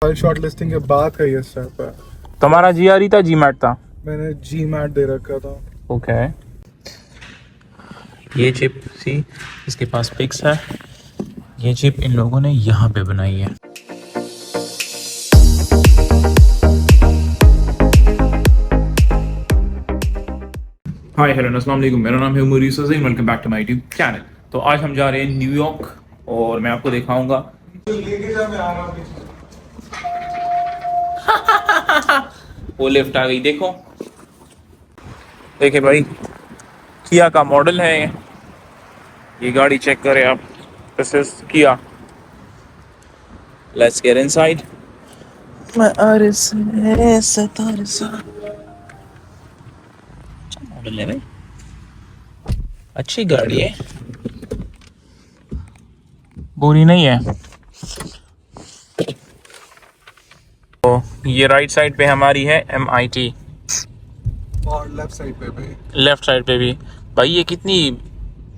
कल short listing के बाद का ये स्टेप है। तुम्हारा जीआरई था जीमैट था? मैंने जी मैट दे रखा था। ओके, ये चिप सी इसके पास पिक्स है। ये चिप इन लोगों ने यहाँ पे बनाई है। हाय हेलो अस्सलाम वालेकुम, मेरा नाम है Muris Hussain, welcome back to my YouTube channel. तो आज हम जा रहे हैं न्यूयॉर्क और मैं आपको दिखाऊंगा। लेके जा, मैं आ रहा हूँ। वो लिफ्ट आ गई, देखो देखिए भाई, किया का मॉडल है ये गाड़ी चेक करें आप। दिस इज किया। Let's get inside. मॉडल है भाई, अच्छी गाड़ी है, बुरी नहीं है। तो ये राइट साइड पे हमारी है MIT, और लेफ्ट साइड पे भी लेफ्ट साइड पे भी। भाई ये कितनी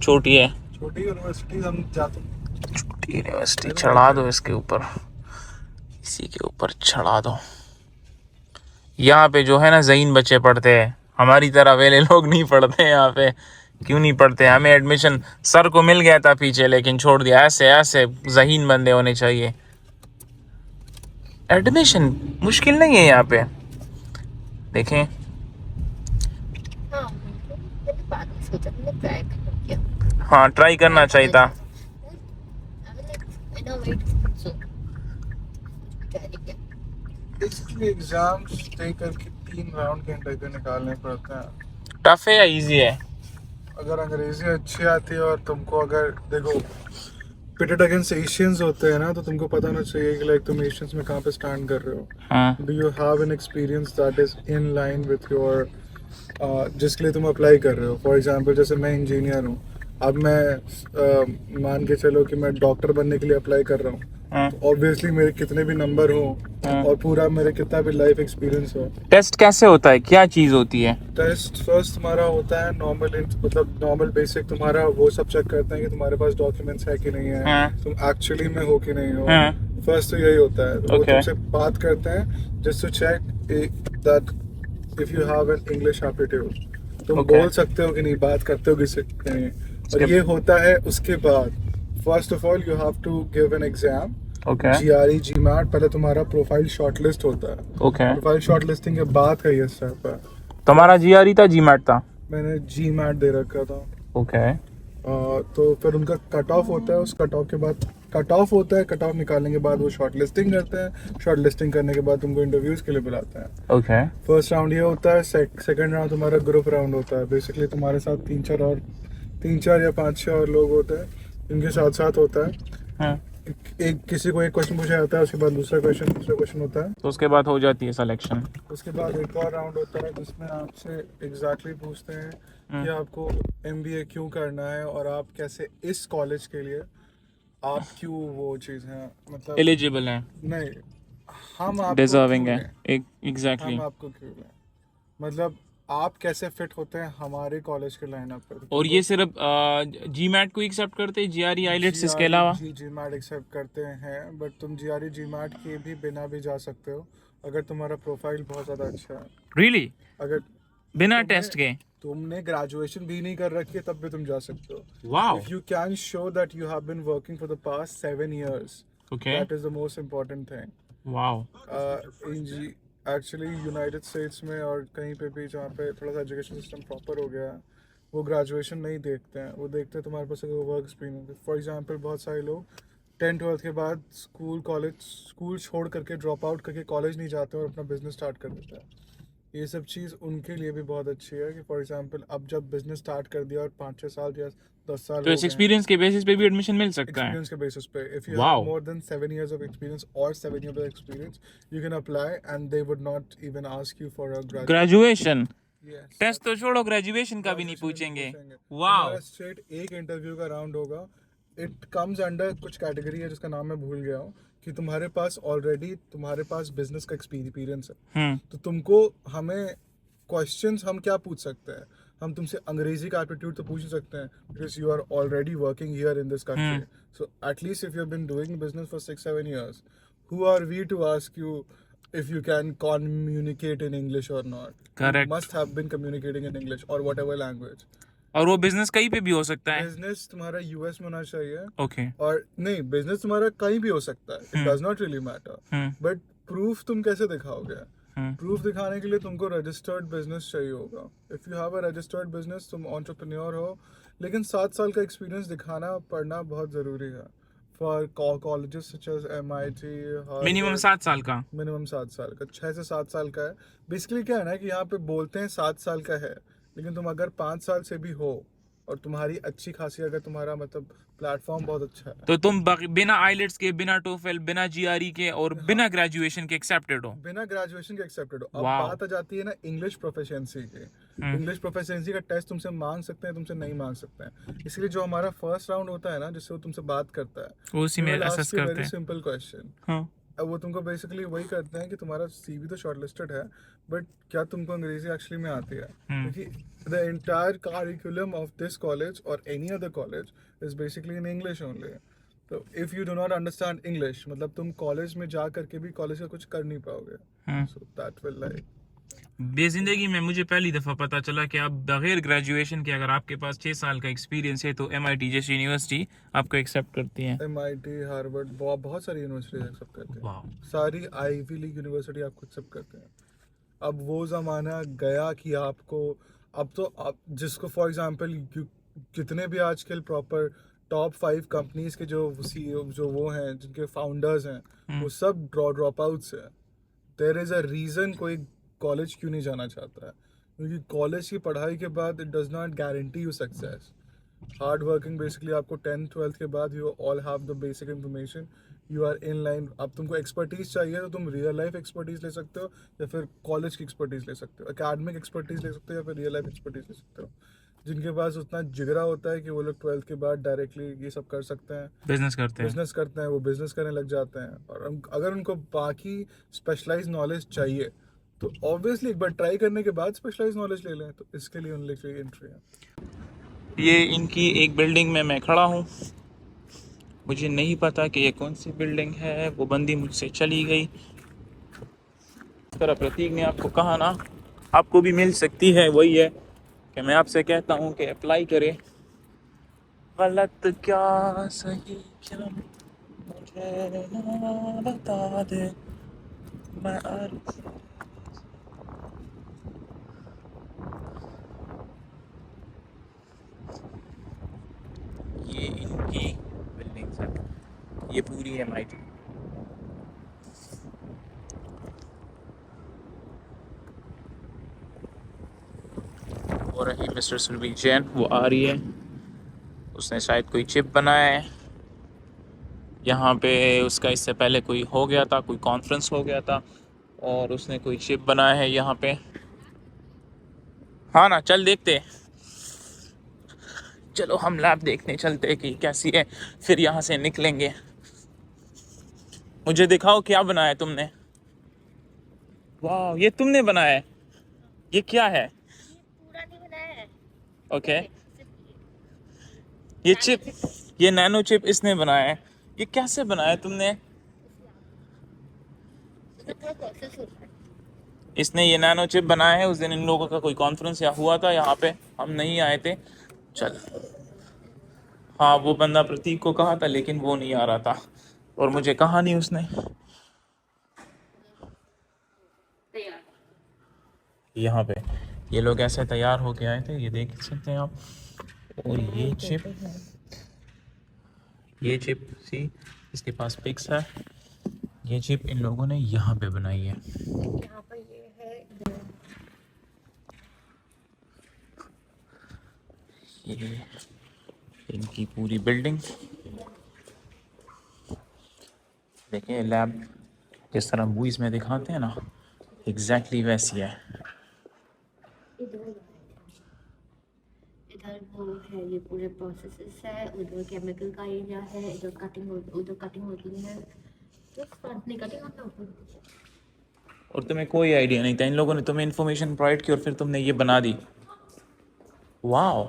छोटी है, छोटी यूनिवर्सिटी हम जाते हैं। छोटी यूनिवर्सिटी। चढ़ा दो इसके ऊपर, इसी के ऊपर चढ़ा दो। यहाँ पे जो है ना ज़हीन बच्चे पढ़ते हैं, हमारी तरह वेले लोग नहीं पढ़ते हैं यहाँ पे। क्यों नहीं पढ़ते? हमें एडमिशन सर को मिल गया था पीछे, लेकिन छोड़ दिया। ऐसे ऐसे ज़हीन बंदे होने चाहिए। एडमिशन मुश्किल नहीं है यहाँ पे, देखें। हाँ, ट्राई करना चाहिए था। इसके एग्जाम्स तय करके 3 राउंड के इंटरव्यू निकालने पड़ते हैं। टफ है या इजी है? अगर अंग्रेजी अच्छी आती है और तुमको, अगर देखो पिटेड अगेंस्ट एशियंस होते हैं ना, तो तुमको पता होना चाहिए कि लाइक तुम एशियंस में कहाँ पे स्टैंड कर रहे हो। हाँ, do you have an experience that is in line with your जिसके लिए तुम अप्लाई कर रहे हो। फॉर एग्जांपल, जैसे मैं इंजीनियर हूँ, अब मैं मान के चलो कि मैं डॉक्टर बनने के लिए अप्लाई कर रहा हूँ। हाँ, तो ऑब्वियसली मेरे कितने भी नंबर हो हाँ। और पूरा मेरे कितना भी लाइफ एक्सपीरियंस हो, टेस्ट कैसे होता है, क्या चीज़ होती है? टेस्ट फर्स्ट तुम्हारा होता है नॉर्मल, मतलब नॉर्मल बेसिक तुम्हारा वो सब चेक करते हैं कि तुम्हारे पास डॉक्यूमेंट्स है कि नहीं है, हाँ, तुम एक्चुअली में हो कि नहीं हो। हाँ, फर्स्ट तो यही होता है। वो Okay. तुमसे बात करते हैं just to check that if you have an English aptitude, तुम Okay. बोल सकते हो कि नहीं, बात करते हो किसी नहीं। और Skip. ये होता है उसके बाद। First of all you have to give an exam, Okay. GRE GMAT। पहले तुम्हारा प्रोफाइल शॉर्टलिस्ट होता है। Okay. प्रोफाइल शॉर्टलिस्टिंग के बाद का ये स्टेप है। तुम्हारा जीआरई था जीमैट था? मैंने जी मैट दे रखा था। ओके, तो फिर उनका कट ऑफ होता है। उस कट ऑफ के बाद कट ऑफ होता है। कट ऑफ निकालने के बाद वो शॉर्ट लिस्टिंग करते हैं। शॉर्ट लिस्टिंग करने के बाद तुमको इंटरव्यूज के लिए बुलाते हैं। ओके, फर्स्ट राउंड ये होता है। सेकंड राउंड तुम्हारा ग्रुप राउंड होता है। बेसिकली तुम्हारे साथ तीन चार या 5-6 और लोग होते हैं, इनके साथ साथ होता है। हाँ। एक किसी को एक क्वेश्चन पूछा जाता है, उसके बाद दूसरा क्वेश्चन होता है। तो उसके बाद हो जाती है सिलेक्शन? उसके बाद एक और राउंड होता है जिसमें आपसे एग्जैक्टली पूछते हैं कि आपको MBA क्यों करना है और आप कैसे इस कॉलेज के लिए आप क्यों वो चीज़ है, मतलब एलिजिबल है, नहीं, हम आपको डिजर्विंग क्यों है। लें, एग्जैक्टली। हम आपको क्यों लें, मतलब आप कैसे फिट होते हैं हमारे कॉलेज के लाइनअप पर। और ये सिर्फ जीमैट को एक्सेप्ट करते हैं, जीआरई आईलेट्स इसके अलावा? GMAT एक्सेप्ट करते हैं, बट तुम GRE GMAT के भी बिना भी जा सकते हो अगर तुम्हारा प्रोफाइल बहुत ज़्यादा अच्छा है। रियली? अगर बिना तुमने- टेस्ट के? तुमने ग्रेजुएशन भी नहीं कर रखी है तब भी तुम जा सकते हो। Wow. If you can show that you have been working for the past 7 years, okay, that is the most important thing. Wow. Actually United States में और कहीं पे भी जहाँ पे थोड़ा सा एजुकेशन सिस्टम प्रॉपर हो गया है, वो ग्रेजुएशन नहीं देखते हैं। वो देखते हैं तुम्हारे पास अगर वर्क एक्सपीरियंस। फॉर एग्जांपल, बहुत सारे लोग 10th-12th के बाद स्कूल छोड़ करके ड्रॉप आउट करके कॉलेज नहीं जाते और अपना बिजनेस स्टार्ट कर देते हैं। ये सब चीज़ उनके लिए भी बहुत अच्छी है कि फॉर एग्जांपल अब जब बिजनेस स्टार्ट कर दिया और 5-6 साल या 10 साल तो हो इस गए, एक्सपीरियंस के बेसिस पे भी एडमिशन मिल सकता है? एक्सपीरियंस के बेसिस पे, if you Wow. Have more than 7 years of experience or 7 years of experience, you can apply and they would not even ask you for a graduation? Yes. Test तो छोड़ो, graduation का भी नहीं पूछेंगे? Wow. हमारा straight एक interview का round होगा। इट कम्स अंडर कुछ कैटेगरी है जिसका नाम मैं भूल गया हूँ, कि तुम्हारे पास बिजनेस का एक्सपीरियंस है। तो तुमको हमें क्वेश्चंस हम क्या पूछ सकते हैं, हम तुमसे अंग्रेजी का एप्टीट्यूड तो पूछ ही सकते हैं, because you are already working here in this country. So at least if you have been doing business for 6-7 years, who are we to ask you if you can communicate in English or not? Correct. You must have been communicating in English or whatever language. और वो business कहीं पे भी हो सकता है. Business तुम्हारा US में होना चाहिए. ओके. और नहीं, बिजनेस तुम्हारा कहीं भी हो सकता है. It does not really matter. But proof तुम कैसे दिखाओगे? प्रूफ दिखाने के लिए तुमको रजिस्टर्ड बिजनेस चाहिए होगा. If you have a registered business, तुम एंटरप्रेन्योर हो, लेकिन 7 साल का एक्सपीरियंस दिखाना पड़ना बहुत ज़रूरी है. For colleges such as MIT, minimum 7 साल का. मिनिमम 7 साल का, 6 से 7 साल का है. बेसिकली क्या है ना कि यहाँ पे बोलते हैं 7 साल का है, लेकिन तुम अगर 5 साल से भी हो और तुम्हारी अच्छी खासी, अगर तुम्हारा मतलब प्लेटफॉर्म बहुत अच्छा है, तो तुम बिना आइलेट्स के, बिना टोफेल, बिना GRE के और बिना ग्रेजुएशन के एक्सेप्टेड हो. बिना ग्रेजुएशन के एक्सेप्टेड हो. अब Wow. बात आ जाती है ना इंग्लिश प्रोफिशिएंसी की. इंग्लिश प्रोफिशिएंसी का टेस्ट तुमसे मांग सकते हैं, तुमसे नहीं मांग सकते हैं. इसलिए जो हमारा फर्स्ट राउंड होता है ना, जिससे वो तुमसे बात करता है, वो उसी में असेस करते वेरी हैं. Simple question. हाँ. अब वो तुमको बेसिकली वही करते हैं कि तुम्हारा CV तो शॉर्टलिस्टेड है, बट क्या तुमको अंग्रेजी एक्चुअली में आती है? क्योंकि the entire curriculum of this college और any other college is basically in English only. तो if you do not understand English, मतलब तुम कॉलेज में जा करके भी कॉलेज का कुछ कर नहीं पाओगे. सो दैट विल लाइक, बेजिंदगी में मुझे पहली दफ़ा पता चला कि आप बगैर ग्रेजुएशन के, अगर आपके पास 6 साल का एक्सपीरियंस है, तो MIT जैसी यूनिवर्सिटी आपको एक्सेप्ट करती है. MIT, हार्वर्ड, बहुत सारी यूनिवर्सिटी एक्सेप्ट करते हैं. वाह. सारी आईवी लीग यूनिवर्सिटी आपको एक्सेप्ट करते हैं. अब वो ज़माना गया कि आपको, अब तो आप जिसको फॉर एग्जांपल कितने भी आजकल प्रॉपर टॉप 5 कंपनीज के जो CEO, जो वो हैं, जिनके फाउंडर्स हैं, वो सब ड्रॉप आउट्स हैं. देयर इज़ अ रीज़न कोई कॉलेज क्यों नहीं जाना चाहता है, क्योंकि कॉलेज की पढ़ाई के बाद it does not guarantee you success. Hard working, basically आपको 10th-12th के बाद you all have the basic information, you are in line. अब तुमको एक्सपर्टीज चाहिए तो तुम रियल लाइफ एक्सपर्टीज ले सकते हो, या फिर कॉलेज की एक्सपर्टीज ले सकते हो, एकेडमिक एक्सपर्टीज ले सकते हो, या फिर रियल लाइफ एक्सपर्टीज ले सकते हो. जिनके पास उतना जिगरा होता है कि वो लोग 12th के बाद डायरेक्टली ये सब कर सकते हैं, बिजनेस करते हैं. बिजनेस करते हैं, वो बिजनेस करने लग जाते हैं. और अगर उनको बाकी स्पेशलाइज नॉलेज चाहिए, तो ऑब्वियसली एक बार ट्राई करने के बाद स्पेशलाइज नॉलेज ले लें. तो इसके लिए उन लोग एंट्री है. ये इनकी एक बिल्डिंग में मैं खड़ा हूँ. मुझे नहीं पता कि ये कौन सी बिल्डिंग है. वो बंदी मुझसे चली गई. इस तरह प्रतीक ने आपको कहा ना, आपको भी मिल सकती है. वही है कि मैं आपसे कहता हूँ कि अप्लाई करें. गलत क्या सही क्या मुझे ना बता दे. मैं ये इनकी बिल्डिंग्स है. ये पूरी MIT. हो रही मिस्टर सुरभि जैन, वो आ रही है. उसने शायद कोई चिप बनाया है यहाँ पे. उसका इससे पहले कोई हो गया था, कोई कॉन्फ्रेंस हो गया था, और उसने कोई चिप बनाया है यहाँ पे. हाँ ना, चल देखते. चलो हम लैब देखने चलते कि कैसी है, फिर यहाँ से निकलेंगे. मुझे दिखाओ क्या बनाया तुमने. वाह, ये तुमने बनाया है. ये क्या है? पूरा नहीं बनाया है. ओके. ये चिप, ये नैनो चिप इसने बनाया है. ये कैसे बनाया तुमने? इसका पूरा प्रोसेस होता है. इसने ये नैनो चिप बनाया है. उस दिन इन लोगों का कोई कॉन्फ्रेंस या हुआ था यहाँ पे, हम नहीं आए थे. चल, हाँ, वो बंदा प्रतीक को कहा था, लेकिन वो नहीं आ रहा था, और मुझे कहा नहीं उसने. तैयार. यहाँ पे ये लोग ऐसे तैयार होके आए थे, ये देख सकते हैं आप. और ये चिप सी, इसके पास पिक्स है. ये चिप इन लोगों ने यहाँ पे बनाई है. यहाँ पर ये है. ये इनकी पूरी बिल्डिंग देखिए. लैब जिस तरह मूवीज में दिखाते हैं ना, एग्जैक्टली वैसी है. इधर वो है, ये पूरे प्रोसेसेस है. उधर केमिकल का एरिया है. इधर कटिंग होती है. नहीं, कटिंग होता है. और तुम्हें कोई आइडिया नहीं था. इन लोगों ने तुम्हें इन्फॉर्मेशन प्रोवाइड की और फिर तुमने ये बना दी. वाह.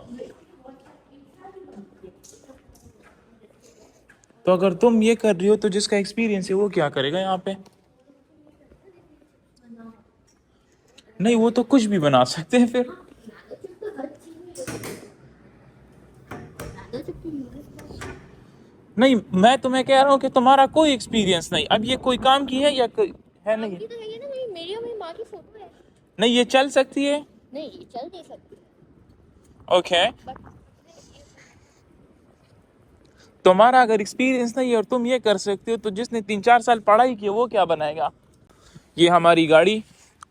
तो अगर तुम ये कर रही हो तो जिसका एक्सपीरियंस है वो क्या करेगा यहाँ पे? नहीं, वो तो कुछ भी बना सकते हैं फिर। नहीं, मैं तुम्हें कह रहा हूँ कि तुम्हारा कोई एक्सपीरियंस नहीं, अब ये कोई काम की है या कोई है नहीं? ये तो है ना, मेरी और मेरी माँ की फोटो है। नहीं, ये चल सकती है। नहीं, ये चल नहीं सकती। ओके, बट तुम्हारा अगर एक्सपीरियंस नहीं है और तुम ये कर सकते हो तो जिसने 3-4 साल पढ़ाई की वो क्या बनाएगा? ये हमारी गाड़ी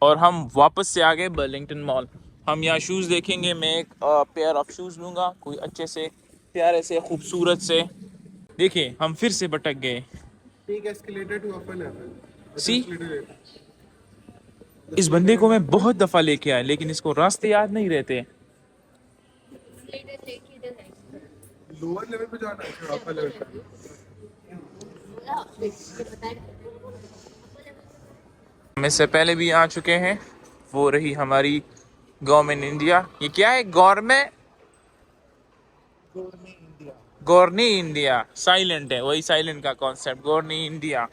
और हम वापस से आ गए बर्लिंगटन मॉल। हम यहाँ शूज़ देखेंगे। मैं एक पेयर ऑफ शूज़ लूँगा, कोई अच्छे से प्यारे से खूबसूरत से। देखिए, हम फिर से भटक गए। Take escalator to upper level. See, इस बंदे को मैं बहुत दफ़ा लेके आया लेकिन इसको रास्ते याद नहीं रहते। लोअर लेवल पे जाना है फिर अपर लेवल पे। हम इससे पहले भी आ चुके हैं। वो रही हमारी गवर्नमेंट इंडिया। ये क्या है? Government गवर्नी India. साइलेंट है, वही साइलेंट का कॉन्सेप्ट, गवर्नी इंडिया।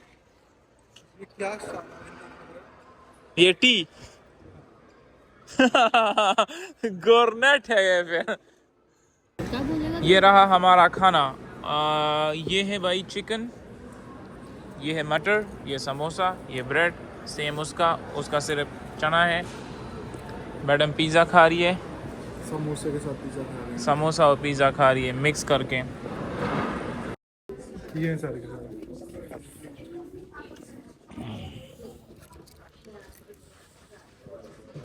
ये क्या ये टी गवर्नेट है ये फिर। ये रहा हमारा खाना। ये है भाई चिकन, ये है मटर, ये समोसा, ये ब्रेड, सेम उसका उसका सिर्फ चना है। मैडम पिज़्ज़ा खा रही है, समोसे के साथ पिज्जा खा रहे हैं। समोसा और पिज़्ज़ा खा रही है मिक्स करके। ये हैं सारे के सारे।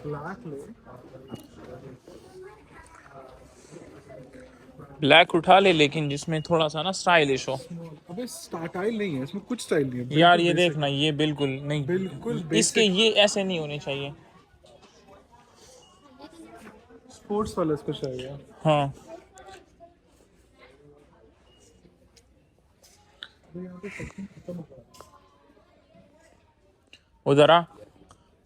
ब्लैक ले। ब्लैक उठा ले लेकिन जिसमें थोड़ा सा ना स्टाइलिश हो। अबे स्टाइल नहीं है इसमें, कुछ स्टाइल नहीं है। यार ये बिल्कुल देखना, ये बिल्कुल नहीं, बिल्कुल इसके बेसिक ये ऐसे नहीं होने चाहिए। स्पोर्ट्स वाला इसको चाहिए। हाँ, यहाँ पे सेक्शन खत्म हो गया। उधर आ,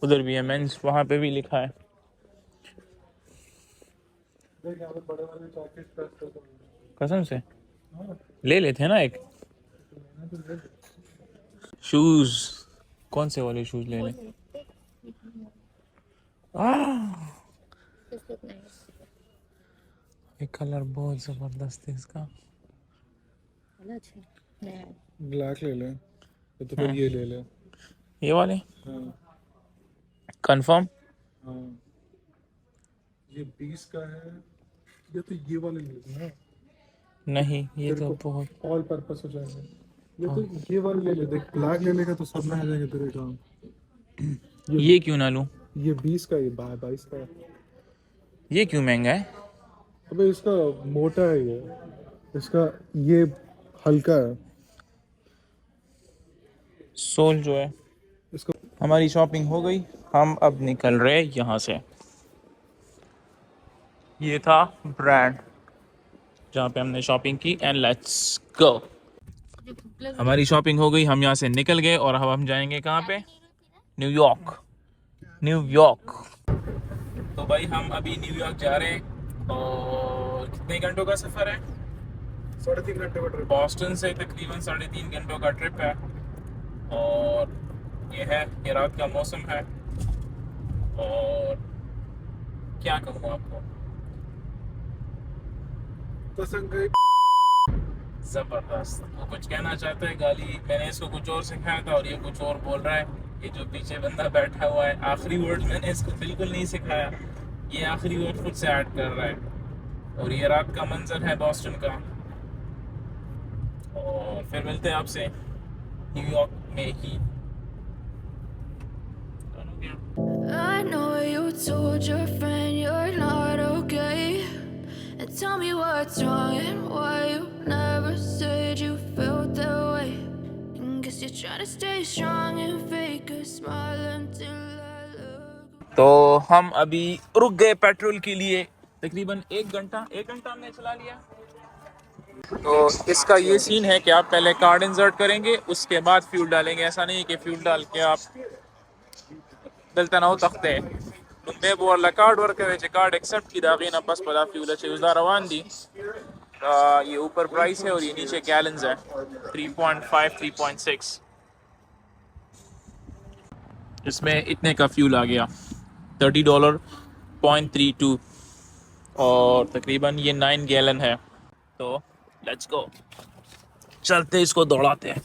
उधर भी है मेंस, वहां पे भी लिखा है। देख यहाँ पे बड़े वाले चॉकलेट प्रेस कर दो। कसम से हाँ, ले लेते हैं ना एक यहाँ पे ले लो। शूज। कौन से वाले शूज ले लें? ये कलर बहुत जबरदस्त है इसका। ब्लैक ले ले तो फिर ये ले ले। ये वाले हाँ कंफर्म? हाँ, ये 20 का है। ये तो ये वाले ले ले ना, नहीं, ये तेरे तो को बहुत। ऑल पर्पस हो जाएगा। ये तो ये वाले ले ले। देख ब्लैक ले लेगा तो सब में आ जाएगा तेरे काम। ये क्यों ना लूं? ये 20 का, ये 22 का है। ये क्यों महंगा है? अबे इसका मोटा है ये, इसका ये हल्का है सोल जो है। इसको। हमारी शॉपिंग हो गई, हम अब निकल रहे हैं यहाँ से। ये था ब्रांड जहाँ पे हमने शॉपिंग की एंड लेट्स गो। हमारी शॉपिंग हो गई, हम यहाँ से निकल गए और अब हम जाएंगे कहाँ पे? न्यूयॉर्क। न्यूयॉर्क। तो भाई हम अभी न्यूयॉर्क जा रहे हैं और कितने घंटों का सफ़र है? 3.5 घंटे का ट्रिप। बॉस्टन से तकरीबन 3.5 घंटों का ट्रिप है। और ये रात का मौसम है और क्या कहूँ आपको, पसंद गई। जबरदस्त। वो कुछ कहना चाहता है, गाली मैंने इसको कुछ और सिखाया था और ये कुछ और बोल रहा है। ये जो पीछे बंदा बैठा हुआ है, आखिरी वर्ड मैंने इसको बिल्कुल नहीं सिखाया, ये आखिरी वर्ड खुद से ऐड कर रहा है। और ये रात का मंजर है बॉस्टन का। और फिर मिलते हैं आपसे न्यूयॉर्क में ही। I know you told your friend you're not okay. And tell me what's wrong and why you never said you felt that way. And guess you're trying to stay strong and fake a smile until I look. तो हम अभी रुक गए petrol के लिए। तकरीबन 1 घंटा हमने चला लिया। तो इसका ये सीन है कि आप पहले कार्ड इंसर्ट करेंगे, उसके बाद फ्यूल डालेंगे। ऐसा नहीं है कि फ्यूल डाल के आप दलतना हो तख्ते दुम्बे बोर कार्ड वर्क कार्ड एक्सेप्ट की दागीना बस पदा फ्यूल उदा रवान दी ये ऊपर प्राइस है और ये नीचे गैलन्स है, 3.5 3.6। इसमें इतने का फ्यूल आ गया, $30 0.32, और तकरीबन ये 9 गैलन है। तो लेट्स गो, चलते इसको दौड़ाते हैं।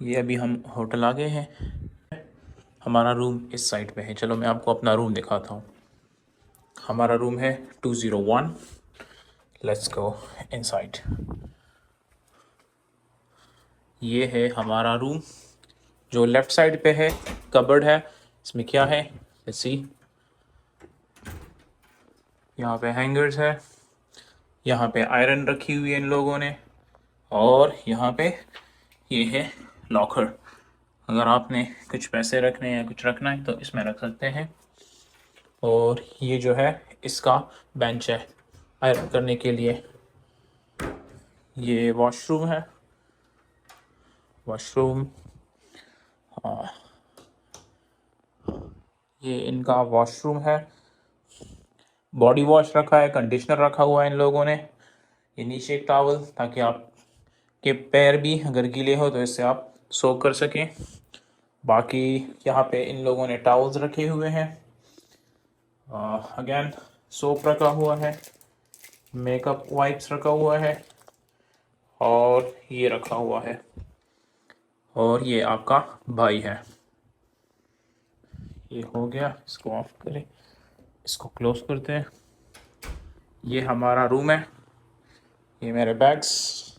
ये अभी हम होटल आ गए हैं, हमारा रूम इस साइड पे है। चलो मैं आपको अपना रूम दिखाता हूँ। हमारा रूम है 201। Let's go inside. ये है हमारा रूम, जो लेफ़्ट साइड पे है कबर्ड है। इसमें क्या है, लेट्स सी। यहाँ पे हैंगर्स है, यहाँ पे आयरन रखी हुई है इन लोगों ने, और यहाँ पे ये है लॉकर। अगर आपने कुछ पैसे रखने या कुछ रखना है तो इसमें रख सकते हैं। और ये जो है इसका बेंच है आयरन करने के लिए। ये वॉशरूम है, वॉशरूम, हाँ ये इनका वॉशरूम है। बॉडी वॉश रखा है, कंडीशनर रखा हुआ है इन लोगों ने। ये नीचे एक टॉवल, ताकि आपके पैर भी अगर गीले हो तो इससे आप सोक कर सकें। बाकी यहाँ पे इन लोगों ने टॉवल्स रखे हुए हैं। अगेन सोप रखा हुआ है, मेकअप वाइप्स रखा हुआ है, और ये रखा हुआ है। और ये आपका भाई है। ये हो गया, इसको ऑफ करें, इसको क्लोज करते हैं। ये हमारा रूम है, ये मेरे बैग्स,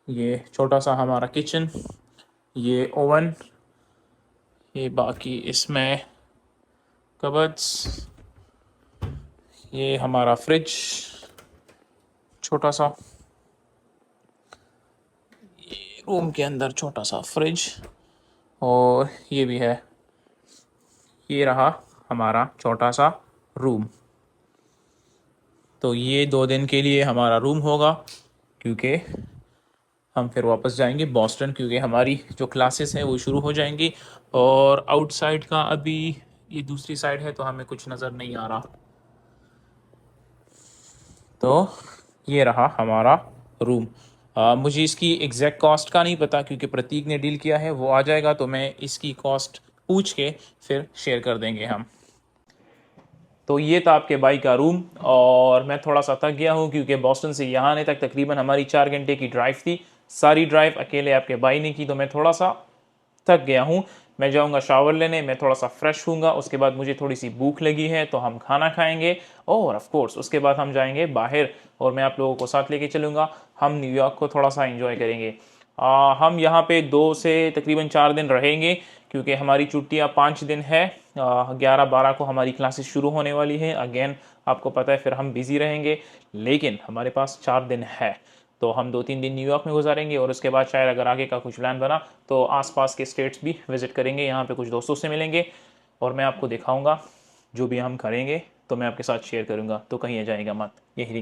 ये छोटा सा हमारा किचन, ये ओवन, ये बाकी इसमें कबर्ड्स, ये हमारा फ्रिज छोटा सा, ये रूम के अंदर छोटा सा फ्रिज, और ये भी है। ये रहा हमारा छोटा सा रूम। तो ये 2 दिन के लिए हमारा रूम होगा, क्योंकि हम फिर वापस जाएंगे बॉस्टन, क्योंकि हमारी जो क्लासेस हैं वो शुरू हो जाएंगी। और आउटसाइड का अभी ये दूसरी साइड है तो हमें कुछ नज़र नहीं आ रहा। तो ये रहा हमारा रूम। मुझे इसकी एग्जैक्ट कॉस्ट का नहीं पता, क्योंकि प्रतीक ने डील किया है, वो आ जाएगा तो मैं इसकी कॉस्ट पूछ के फिर शेयर कर देंगे हम। तो ये था आपके भाई का रूम, और मैं थोड़ा सा थक गया हूँ, क्योंकि बॉस्टन से यहाँ आने तक तकरीबन हमारी 4 घंटे की ड्राइव थी। सारी ड्राइव अकेले आपके भाई ने की, तो मैं थोड़ा सा थक गया हूँ। मैं जाऊँगा शावर लेने, मैं थोड़ा सा फ्रेश हूँगा, उसके बाद मुझे थोड़ी सी भूख लगी है तो हम खाना खाएंगे, और ऑफ कोर्स उसके बाद हम जाएंगे बाहर, और मैं आप लोगों को साथ लेके चलूँगा। हम न्यूयॉर्क को थोड़ा सा एंजॉय करेंगे। हम यहाँ पे 2 से तकरीबन 4 दिन रहेंगे, क्योंकि हमारी छुट्टियाँ 5 दिन है। 11-12 को हमारी क्लासेस शुरू होने वाली है। अगेन आपको पता है फिर हम बिज़ी रहेंगे, लेकिन हमारे पास 4 दिन है, तो हम 2-3 दिन न्यूयॉर्क में गुजारेंगे, और उसके बाद शायद अगर आगे का कुछ प्लान बना तो आसपास के स्टेट्स भी विज़िट करेंगे, यहाँ पे कुछ दोस्तों से मिलेंगे, और मैं आपको दिखाऊंगा जो भी हम करेंगे तो मैं आपके साथ शेयर करूँगा। तो कहीं जाएगा मत, यही